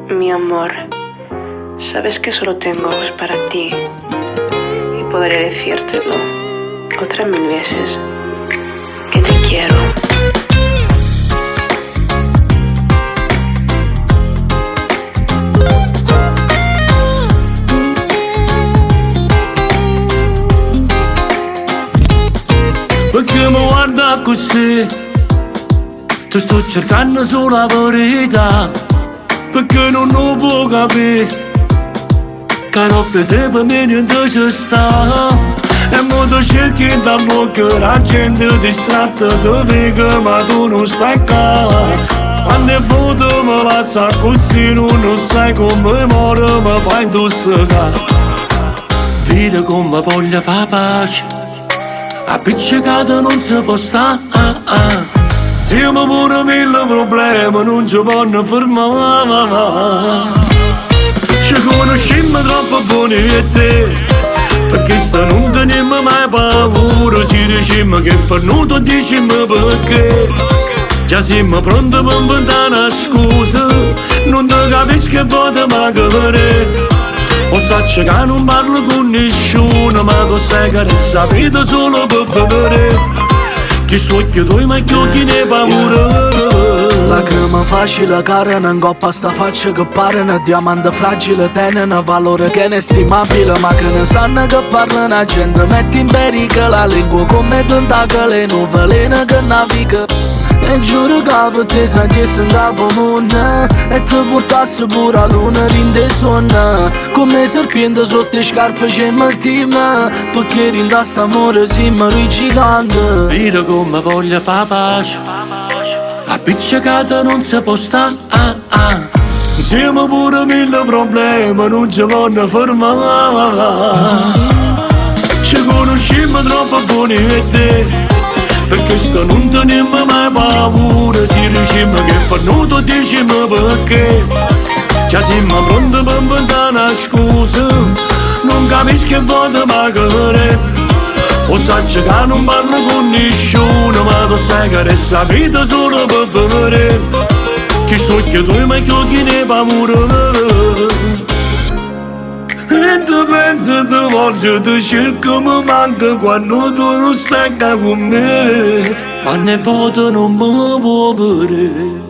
Mi amor, sabes que solo tengo ojos para ti y podré decírtelo otras 1000 veces que te quiero. Perché mi guarda così? Ti sto cercando solo la verità, perché non lo può capire che notte te per me niente ci sta. E mo ti cerchi da bocca la gente distratta, ti vedi ma tu non stai qua. Quando è foto mi lascia così, non sai come muore, mi fai intossicare. Vedi come voglio fare pace, appiccicata non si può stare. Siamo pure 1000 problemi, non ci possono fermare. Ci conosciamo troppo buoni e te, perché sta non teniamo mai paura. Ci diciamo che per noi tu diciamo perché. Già siamo pronti per inventare una scusa, non ti capisco che vuoi magari. O sacci che non parlo con nessuno, ma tu sai che resta vita solo per vedere che sto occhio tuoi ma che occhi ne paura. Lacrime facile care în coppa sta faccia che pare un diamante fragile, tiene un valore che è inestimabile, ma che ne sanno che parla una gente mette in pericolo la lingua come tentacoli in un veleno che naviga. E giuro che per te sai che sei in capo mondo e ti portassi pure a luna rinde sonno, come serpiente sotto le scarpe c'è mattina, perché rinda st'amore siamo gigante. Vedi come voglio fare pace, appiccicata non si può stare. Siamo pure 1000 problemi, non ci possono fermare. Ci conosciamo troppo buoni e te, perché sto non teniamo mai paura. Ci diciamo che per noi tu diciamo perché. Già siamo pronti per inventare una scusa, non capisco che vuoi magari. O sacci che non parlo con nessuno, ma tu sai che resta vita solo per vedere che sto occhio tuoi ma che occhi ne paura. E tu pensi ti voglio, ti cerco, mi manca quando tu non stai con me, ma ne foto non mi può vedere.